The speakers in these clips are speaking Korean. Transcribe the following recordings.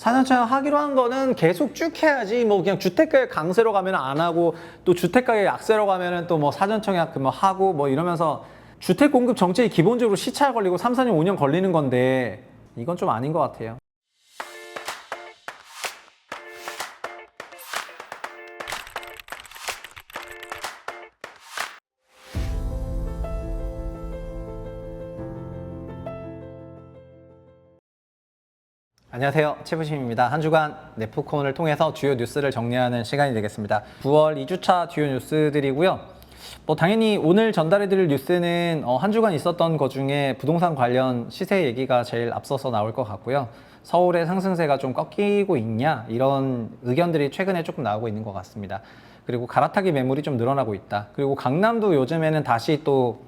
사전청약 하기로 한 거는 계속 쭉 해야지 뭐 그냥 주택가에 강세로 가면 안 하고 또 주택가에 약세로 가면은 또 뭐 사전청약 뭐 하고 뭐 이러면서 주택 공급 정책이 기본적으로 시차 걸리고 3, 4년, 5년 걸리는 건데 이건 좀 아닌 것 같아요. 안녕하세요, 최부심입니다. 한 주간 네프콘을 통해서 주요 뉴스를 정리하는 시간이 되겠습니다. 9월 2주차 주요 뉴스들이고요. 당연히 오늘 전달해드릴 뉴스는 한 주간 있었던 것 중에 부동산 관련 시세 얘기가 제일 앞서서 나올 것 같고요. 서울의 상승세가 좀 꺾이고 있냐 이런 의견들이 최근에 조금 나오고 있는 것 같습니다. 그리고 갈아타기 매물이 좀 늘어나고 있다. 그리고 강남도 요즘에는 다시 또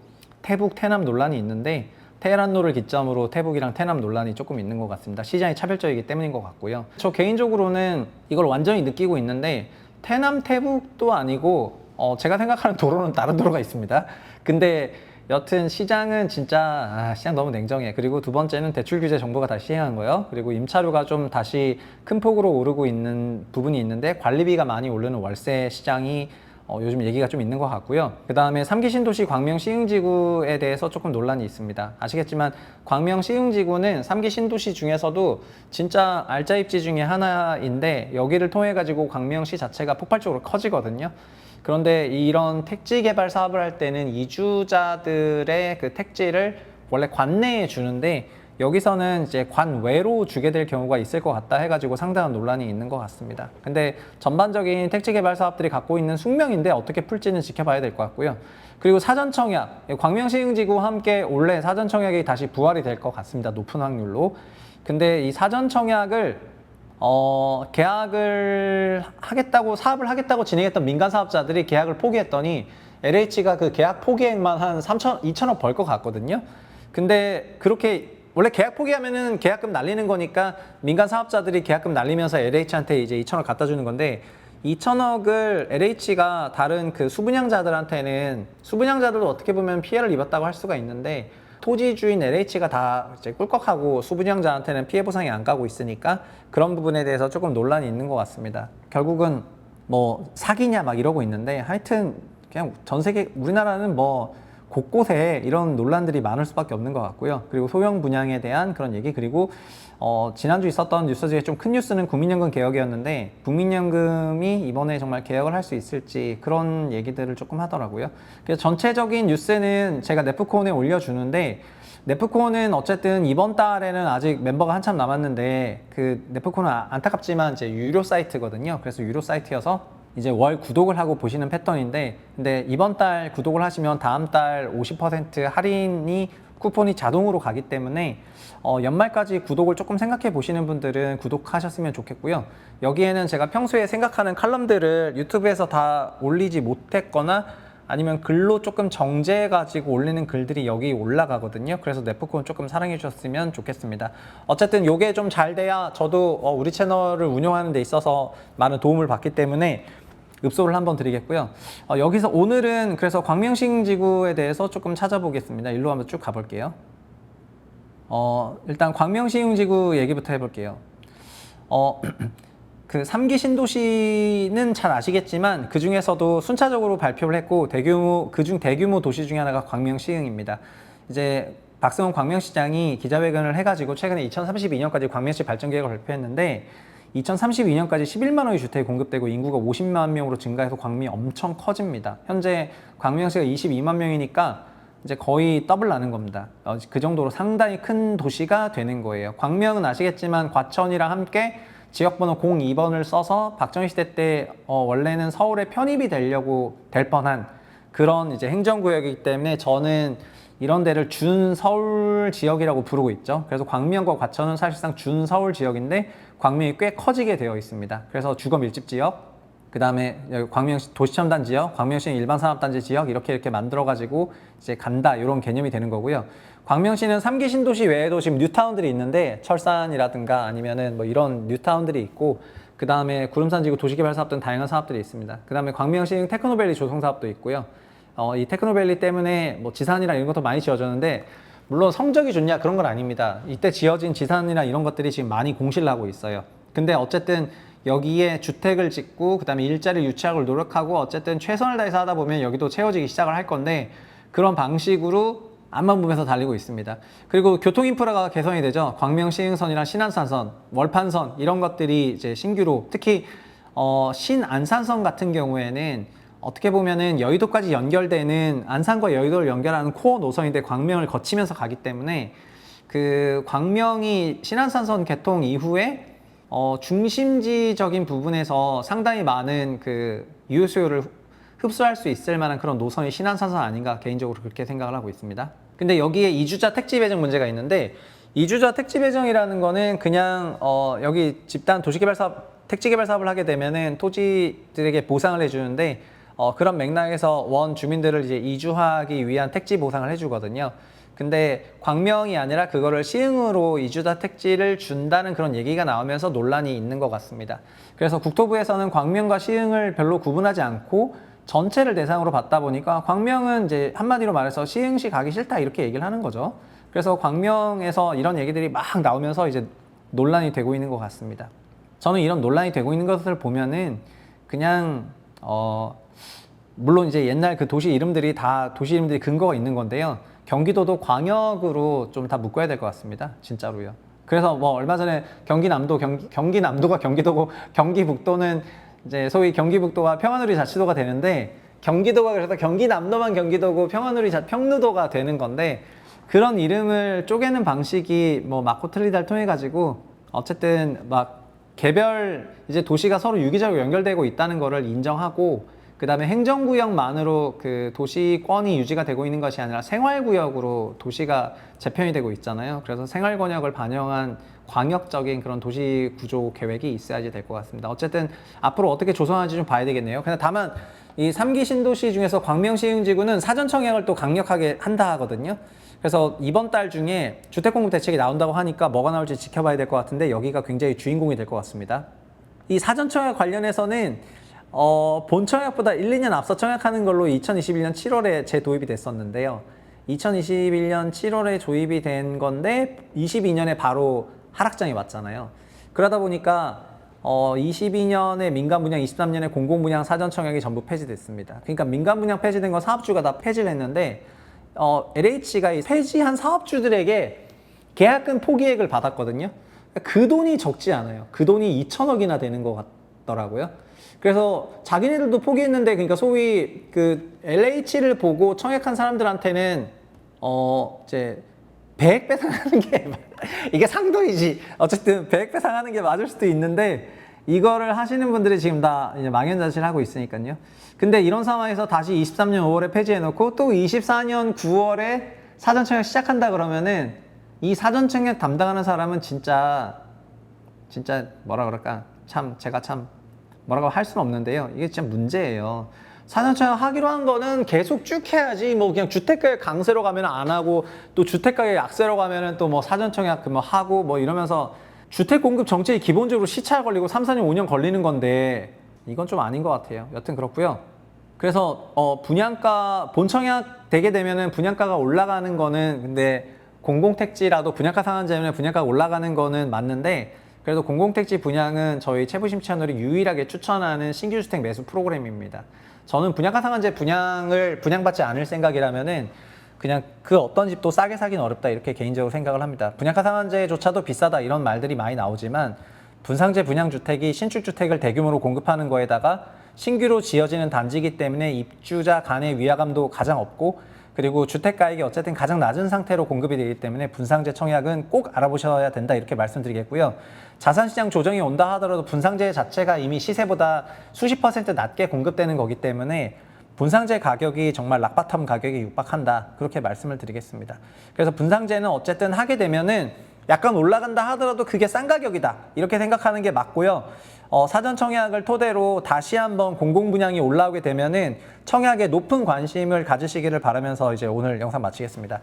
태북, 태남 논란이 있는데 테헤란로를 기점으로 태북이랑 태남 논란이 조금 있는 것 같습니다. 시장이 차별적이기 때문인 것 같고요. 저 개인적으로는 이걸 완전히 느끼고 있는데 태남, 태북도 아니고 제가 생각하는 도로는 다른 도로가 있습니다. 근데 여튼 시장은 진짜 시장 너무 냉정해. 그리고 두 번째는 대출 규제 정부가 다시 시행한 거예요. 그리고 임차료가 좀 다시 큰 폭으로 오르고 있는 부분이 있는데 관리비가 많이 오르는 월세 시장이 요즘 얘기가 좀 있는 것 같고요. 그 다음에 3기 신도시 광명시흥지구에 대해서 조금 논란이 있습니다. 아시겠지만 광명시흥지구는 3기 신도시 중에서도 진짜 알짜 입지 중에 하나인데 여기를 통해 가지고 광명시 자체가 폭발적으로 커지거든요. 그런데 이런 택지 개발 사업을 할 때는 이주자들의 그 택지를 원래 관내에 주는데 여기서는 이제 관외로 주게 될 경우가 있을 것 같다 해가지고 상당한 논란이 있는 것 같습니다. 근데 전반적인 택지 개발 사업들이 갖고 있는 숙명인데 어떻게 풀지는 지켜봐야 될 것 같고요. 그리고 사전청약, 광명시흥지구와 함께 올해 사전청약이 다시 부활이 될 것 같습니다. 높은 확률로. 근데 이 사전청약을 계약을 하겠다고 사업을 하겠다고 진행했던 민간 사업자들이 계약을 포기했더니 LH가 그 계약 포기액만 한 2천억 벌 것 같거든요. 근데 그렇게 원래 계약 포기하면은 계약금 날리는 거니까 민간 사업자들이 계약금 날리면서 LH한테 이제 2천억 갖다 주는 건데 2천억을 LH가 다른 그 수분양자들한테는 수분양자들도 어떻게 보면 피해를 입었다고 할 수가 있는데 토지 주인 LH가 다 이제 꿀꺽하고 수분양자한테는 피해 보상이 안 가고 있으니까 그런 부분에 대해서 조금 논란이 있는 것 같습니다. 결국은 뭐 사기냐 막 이러고 있는데 하여튼 그냥 전 세계 우리나라는 뭐 곳곳에 이런 논란들이 많을 수밖에 없는 것 같고요. 그리고 소형 분양에 대한 그런 얘기 그리고 지난주 있었던 뉴스 중에 좀 큰 뉴스는 국민연금 개혁이었는데 국민연금이 이번에 정말 개혁을 할 수 있을지 그런 얘기들을 조금 하더라고요. 그래서 전체적인 뉴스는 제가 네프콘에 올려주는데 네프콘은 어쨌든 이번 달에는 아직 멤버가 한참 남았는데 그 네프콘은 안타깝지만 이제 유료 사이트거든요. 그래서 유료 사이트여서 이제 월 구독을 하고 보시는 패턴인데 근데 이번 달 구독을 하시면 다음 달 50% 할인이 쿠폰이 자동으로 가기 때문에 연말까지 구독을 조금 생각해 보시는 분들은 구독하셨으면 좋겠고요. 여기에는 제가 평소에 생각하는 칼럼들을 유튜브에서 다 올리지 못했거나 아니면 글로 조금 정제해 가지고 올리는 글들이 여기 올라가거든요. 그래서 네프콘 조금 사랑해 주셨으면 좋겠습니다. 어쨌든 요게 좀 잘 돼야 저도 우리 채널을 운영하는 데 있어서 많은 도움을 받기 때문에 읍소를 한번 드리겠고요. 여기서 오늘은 그래서 광명시흥지구에 대해서 조금 찾아보겠습니다. 일로 한번 쭉 가볼게요. 일단 광명시흥지구 얘기부터 해볼게요. 그 3기 신도시는 잘 아시겠지만 그 중에서도 순차적으로 발표를 했고 그중 대규모 도시 중에 하나가 광명시흥입니다. 이제 박승원 광명시장이 기자회견을 해가지고 최근에 2032년까지 광명시 발전계획을 발표했는데 2032년까지 11만 호의 주택이 공급되고 인구가 50만 명으로 증가해서 광명이 엄청 커집니다. 현재 광명시가 22만 명이니까 이제 거의 더블 나는 겁니다. 그 정도로 상당히 큰 도시가 되는 거예요. 광명은 아시겠지만 과천이랑 함께 지역번호 02번을 써서 박정희 시대 때 원래는 서울에 편입이 되려고 될 뻔한 그런 이제 행정구역이기 때문에 저는 이런 데를 준서울 지역이라고 부르고 있죠. 그래서 광명과 과천은 사실상 준서울 지역인데 광명이 꽤 커지게 되어 있습니다. 그래서 주거 밀집 지역, 그 다음에 광명 도시첨단 지역, 광명시 일반산업단지 지역 이렇게 만들어가지고 이제 간다 이런 개념이 되는 거고요. 광명시는 3기 신도시 외에도 지금 뉴타운들이 있는데 철산이라든가 아니면은 뭐 이런 뉴타운들이 있고 그 다음에 구름산지구 도시개발 사업 등 다양한 사업들이 있습니다. 그 다음에 광명시 테크노밸리 조성 사업도 있고요. 이 테크노밸리 때문에 뭐 지산이랑 이런 것도 많이 지어졌는데 물론 성적이 좋냐 그런 건 아닙니다. 이때 지어진 지산이나 이런 것들이 지금 많이 공실을 하고 있어요. 근데 어쨌든 여기에 주택을 짓고 그다음에 일자리 유치하고 노력하고 어쨌든 최선을 다해서 하다 보면 여기도 채워지기 시작을 할 건데 그런 방식으로 앞만 보면서 달리고 있습니다. 그리고 교통 인프라가 개선이 되죠. 광명 시흥선이랑 신안산선, 월판선 이런 것들이 이제 신규로 특히 신안산선 같은 경우에는 어떻게 보면은 여의도까지 연결되는 안산과 여의도를 연결하는 코어 노선인데 광명을 거치면서 가기 때문에 그 광명이 신안산선 개통 이후에 중심지적인 부분에서 상당히 많은 그 유효 수요를 흡수할 수 있을 만한 그런 노선이 신안산선 아닌가 개인적으로 그렇게 생각을 하고 있습니다. 근데 여기에 이주자 택지 배정 문제가 있는데 이주자 택지 배정이라는 거는 그냥 여기 집단 도시개발 사업, 택지 개발 사업을 하게 되면은 토지들에게 보상을 해주는데 그런 맥락에서 원 주민들을 이제 이주하기 위한 택지 보상을 해주거든요. 근데 광명이 아니라 그거를 시흥으로 이주자 택지를 준다는 그런 얘기가 나오면서 논란이 있는 것 같습니다. 그래서 국토부에서는 광명과 시흥을 별로 구분하지 않고 전체를 대상으로 봤다 보니까 광명은 이제 한마디로 말해서 시흥시 가기 싫다 이렇게 얘기를 하는 거죠. 그래서 광명에서 이런 얘기들이 막 나오면서 이제 논란이 되고 있는 것 같습니다. 저는 이런 논란이 되고 있는 것을 보면은 그냥 물론 이제 옛날 그 도시 이름들이 다 도시 이름들이 근거가 있는 건데요. 경기도도 광역으로 좀 다 묶어야 될 것 같습니다. 진짜로요. 그래서 뭐 얼마 전에 경기남도가 경기도고 경기북도는 이제 소위 경기북도와 평안우리 자치도가 되는데 경기도가 그래서 경기남도만 경기도고 평루도가 되는 건데 그런 이름을 쪼개는 방식이 뭐 맞고 틀리다를 통해 가지고 어쨌든 막 개별 이제 도시가 서로 유기적으로 연결되고 있다는 거를 인정하고 그 다음에 행정구역만으로 그 도시권이 유지가 되고 있는 것이 아니라 생활구역으로 도시가 재편이 되고 있잖아요. 그래서 생활권역을 반영한 광역적인 그런 도시 구조 계획이 있어야지 될 것 같습니다. 어쨌든 앞으로 어떻게 조성하는지 좀 봐야 되겠네요. 근데 다만 이 3기 신도시 중에서 광명시흥지구는 사전청약을 또 강력하게 한다 하거든요. 그래서 이번 달 중에 주택공급 대책이 나온다고 하니까 뭐가 나올지 지켜봐야 될 것 같은데 여기가 굉장히 주인공이 될 것 같습니다. 이 사전청약 관련해서는 본 청약보다 1, 2년 앞서 청약하는 걸로 2021년 7월에 재도입이 됐었는데요. 2021년 7월에 조입이 된 건데 22년에 바로 하락장이 왔잖아요. 그러다 보니까 22년에 민간분양, 23년에 공공분양 사전청약이 전부 폐지됐습니다. 그러니까 민간분양 폐지된 건 사업주가 다 폐지를 했는데 LH가 이 폐지한 사업주들에게 계약금 포기액을 받았거든요. 그 돈이 적지 않아요. 그 돈이 2천억이나 되는 것 같더라고요. 그래서 자기네들도 포기했는데 그러니까 소위 그 LH를 보고 청약한 사람들한테는 이제 배액 배상하는 게 이게 상도이지 어쨌든 배액 배상하는 게 맞을 수도 있는데 이거를 하시는 분들이 지금 다 이제 망연자실을 하고 있으니까요. 근데 이런 상황에서 다시 23년 5월에 폐지해놓고 또 24년 9월에 사전청약 시작한다 그러면은 이 사전청약 담당하는 사람은 진짜 뭐라 그럴까 제가 뭐라고 할 수는 없는데요. 이게 진짜 문제예요. 사전청약 하기로 한 거는 계속 쭉 해야지 뭐 그냥 주택가격 강세로 가면 안 하고 또 주택가격 약세로 가면은 또 뭐 사전청약 뭐 하고 뭐 이러면서 주택 공급 정책이 기본적으로 시차 걸리고 3, 4년, 5년 걸리는 건데 이건 좀 아닌 것 같아요. 여튼 그렇고요. 그래서 분양가 본청약 되게 되면은 분양가가 올라가는 거는 근데 공공택지라도 분양가 상한제 때문에 분양가가 올라가는 거는 맞는데 그래도 공공택지 분양은 저희 채부심 채널이 유일하게 추천하는 신규주택 매수 프로그램입니다. 저는 분양가 상한제 분양받지 않을 생각이라면은 그냥 그 어떤 집도 싸게 사긴 어렵다 이렇게 개인적으로 생각을 합니다. 분양가 상한제조차도 비싸다 이런 말들이 많이 나오지만 분상제 분양주택이 신축주택을 대규모로 공급하는 거에다가 신규로 지어지는 단지이기 때문에 입주자 간의 위화감도 가장 없고 그리고 주택가액이 어쨌든 가장 낮은 상태로 공급이 되기 때문에 분상제 청약은 꼭 알아보셔야 된다 이렇게 말씀드리겠고요. 자산시장 조정이 온다 하더라도 분상제 자체가 이미 시세보다 수십 % 낮게 공급되는 거기 때문에 분상제 가격이 정말 락바텀 가격에 육박한다 그렇게 말씀을 드리겠습니다. 그래서 분상제는 어쨌든 하게 되면은 약간 올라간다 하더라도 그게 싼 가격이다 이렇게 생각하는 게 맞고요. 사전 청약을 토대로 다시 한번 공공분양이 올라오게 되면은 청약에 높은 관심을 가지시기를 바라면서 이제 오늘 영상 마치겠습니다.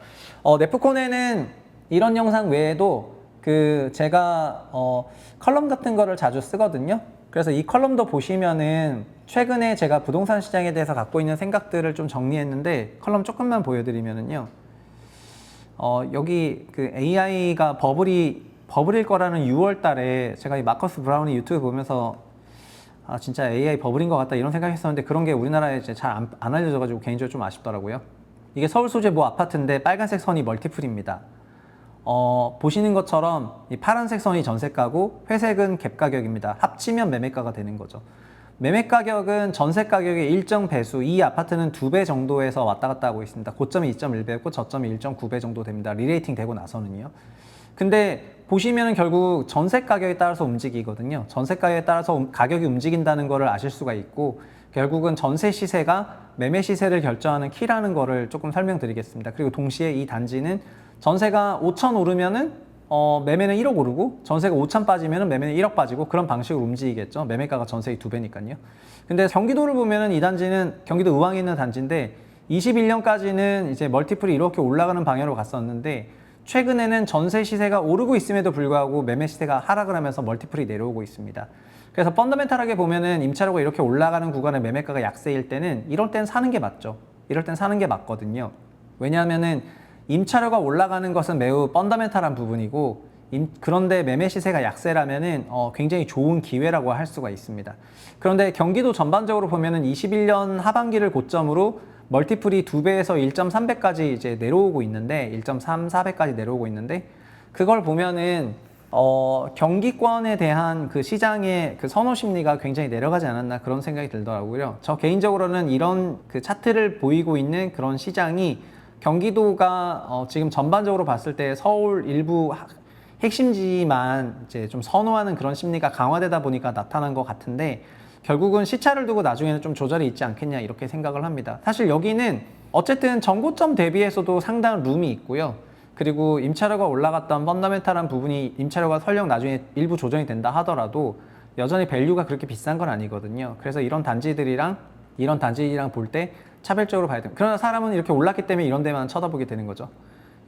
네프콘에는 이런 영상 외에도 제가 컬럼 같은 거를 자주 쓰거든요. 그래서 이 컬럼도 보시면은 최근에 제가 부동산 시장에 대해서 갖고 있는 생각들을 좀 정리했는데 컬럼 조금만 보여드리면은요. 여기 AI가 버블이 버블일 거라는 6월 달에 제가 이 마커스 브라운이 유튜브 보면서 아 진짜 AI 버블인 것 같다 이런 생각했었는데 그런 게 우리나라에 이제 잘 안 알려져가지고 개인적으로 좀 아쉽더라고요. 이게 서울 소재 모 아파트인데 빨간색 선이 멀티플입니다. 보시는 것처럼 이 파란색 선이 전세가고 회색은 갭 가격입니다. 합치면 매매가가 되는 거죠. 매매 가격은 전세 가격의 일정 배수, 이 아파트는 2배 정도에서 왔다 갔다 하고 있습니다. 고점이 2.1배였고 저점이 1.9배 정도 됩니다. 리레이팅 되고 나서는요. 근데 보시면은 결국 전세 가격에 따라서 움직이거든요. 전세 가격에 따라서 가격이 움직인다는 거를 아실 수가 있고 결국은 전세 시세가 매매 시세를 결정하는 키라는 거를 조금 설명드리겠습니다. 그리고 동시에 이 단지는 전세가 5천 오르면은 매매는 1억 오르고 전세가 5천 빠지면은 매매는 1억 빠지고 그런 방식으로 움직이겠죠. 매매가가 전세의 2배니까요. 근데 경기도를 보면은 이 단지는 경기도 의왕에 있는 단지인데 21년까지는 이제 멀티플이 이렇게 올라가는 방향으로 갔었는데 최근에는 전세 시세가 오르고 있음에도 불구하고 매매 시세가 하락을 하면서 멀티플이 내려오고 있습니다. 그래서 펀더멘탈하게 보면은 임차료가 이렇게 올라가는 구간에 매매가가 약세일 때는 이럴 땐 사는 게 맞죠. 이럴 땐 사는 게 맞거든요. 왜냐하면은 임차료가 올라가는 것은 매우 펀더멘탈한 부분이고 그런데 매매 시세가 약세라면은 굉장히 좋은 기회라고 할 수가 있습니다. 그런데 경기도 전반적으로 보면은 21년 하반기를 고점으로 멀티플이 2배에서 1.3배까지 이제 내려오고 있는데 1.3, 4배까지 내려오고 있는데 그걸 보면은 경기권에 대한 그 시장의 그 선호 심리가 굉장히 내려가지 않았나 그런 생각이 들더라고요. 저 개인적으로는 이런 그 차트를 보이고 있는 그런 시장이 경기도가 지금 전반적으로 봤을 때 서울 일부 핵심지만 이제 좀 선호하는 그런 심리가 강화되다 보니까 나타난 것 같은데 결국은 시차를 두고 나중에는 좀 조절이 있지 않겠냐 이렇게 생각을 합니다. 사실 여기는 어쨌든 전고점 대비해서도 상당한 룸이 있고요. 그리고 임차료가 올라갔던 펀더멘탈한 부분이 임차료가 설령 나중에 일부 조정이 된다 하더라도 여전히 밸류가 그렇게 비싼 건 아니거든요. 그래서 이런 단지들이랑 볼 때 차별적으로 봐야 됩니다. 그러나 사람은 이렇게 올랐기 때문에 이런 데만 쳐다보게 되는 거죠.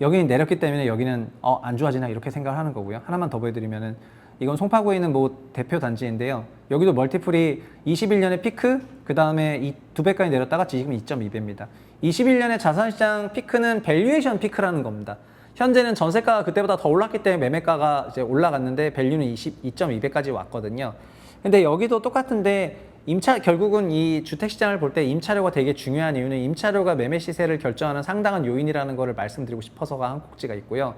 여기는 내렸기 때문에 여기는 안 좋아지나 이렇게 생각을 하는 거고요. 하나만 더 보여드리면은 이건 송파구에 있는 뭐 대표 단지인데요. 여기도 멀티플이 21년에 피크, 그 다음에 2배까지 내렸다가 지금 2.2배입니다. 21년에 자산시장 피크는 밸류에이션 피크라는 겁니다. 현재는 전세가가 그때보다 더 올랐기 때문에 매매가가 이제 올라갔는데 밸류는 2.2배까지 왔거든요. 근데 여기도 똑같은데 결국은 이 주택시장을 볼 때 임차료가 되게 중요한 이유는 임차료가 매매 시세를 결정하는 상당한 요인이라는 것을 말씀드리고 싶어서가 한 꼭지가 있고요.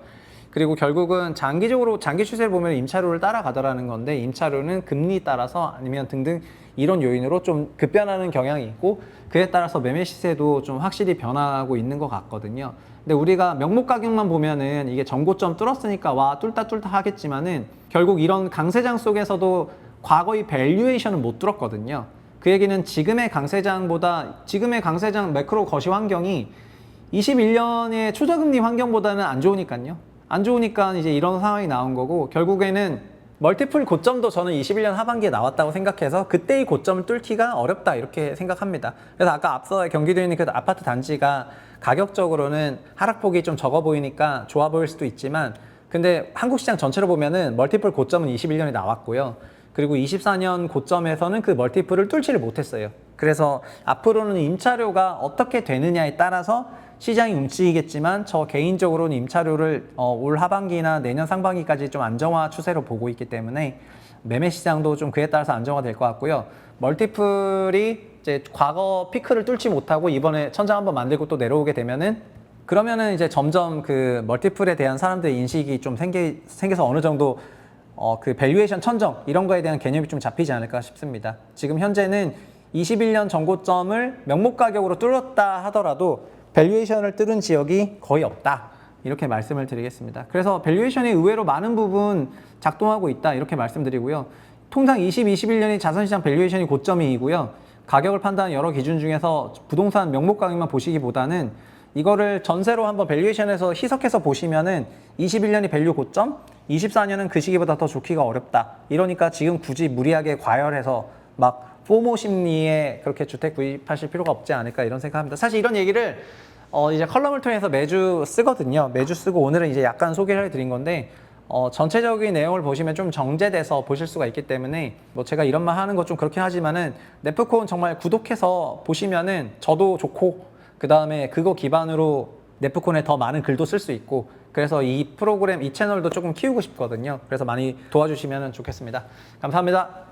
그리고 결국은 장기적으로 장기 추세를 보면 임차료를 따라가더라는 건데 임차료는 금리 따라서 아니면 등등 이런 요인으로 좀 급변하는 경향이 있고 그에 따라서 매매 시세도 좀 확실히 변하고 있는 것 같거든요. 근데 우리가 명목 가격만 보면은 이게 전고점 뚫었으니까 와 뚫다 하겠지만은 결국 이런 강세장 속에서도 과거의 밸류에이션을 못 뚫었거든요. 그 얘기는 지금의 강세장 매크로 거시 환경이 21년의 초저금리 환경보다는 안 좋으니까요. 안 좋으니까 이제 이런 상황이 나온 거고 결국에는 멀티플 고점도 저는 21년 하반기에 나왔다고 생각해서 그때의 고점을 뚫기가 어렵다 이렇게 생각합니다. 그래서 아까 앞서 경기도에 있는 그 아파트 단지가 가격적으로는 하락폭이 좀 적어 보이니까 좋아 보일 수도 있지만 근데 한국 시장 전체로 보면은 멀티플 고점은 21년에 나왔고요. 그리고 24년 고점에서는 그 멀티플을 뚫지를 못했어요. 그래서 앞으로는 임차료가 어떻게 되느냐에 따라서 시장이 움직이겠지만 저 개인적으로는 임차료를 올 하반기나 내년 상반기까지 좀 안정화 추세로 보고 있기 때문에 매매 시장도 좀 그에 따라서 안정화될 것 같고요. 멀티플이 이제 과거 피크를 뚫지 못하고 이번에 천장 한번 만들고 또 내려오게 되면은 그러면은 이제 점점 그 멀티플에 대한 사람들의 인식이 좀 생겨서 어느 정도 그 밸류에이션 천정 이런 거에 대한 개념이 좀 잡히지 않을까 싶습니다. 지금 현재는 21년 전고점을 명목 가격으로 뚫었다 하더라도 밸류에이션을 뚫은 지역이 거의 없다 이렇게 말씀을 드리겠습니다. 그래서 밸류에이션이 의외로 많은 부분 작동하고 있다 이렇게 말씀드리고요. 통상 21년이 자산시장 밸류에이션이 고점이고요. 가격을 판단하는 여러 기준 중에서 부동산 명목 가격만 보시기보다는 이거를 전세로 한번 밸류에이션에서 희석해서 보시면은 21년이 밸류 고점, 24년은 그 시기보다 더 좋기가 어렵다. 이러니까 지금 굳이 무리하게 과열해서 막 포모 심리에 그렇게 주택 구입하실 필요가 없지 않을까 이런 생각합니다. 사실 이런 얘기를 이제 컬럼을 통해서 매주 쓰거든요. 매주 쓰고 오늘은 이제 약간 소개를 해드린 건데 전체적인 내용을 보시면 좀 정제돼서 보실 수가 있기 때문에 뭐 제가 이런 말 하는 거 좀 그렇긴 하지만은 네프콘 정말 구독해서 보시면은 저도 좋고 그 다음에 그거 기반으로 네프콘에 더 많은 글도 쓸 수 있고 그래서 이 프로그램, 이 채널도 조금 키우고 싶거든요. 그래서 많이 도와주시면 좋겠습니다. 감사합니다.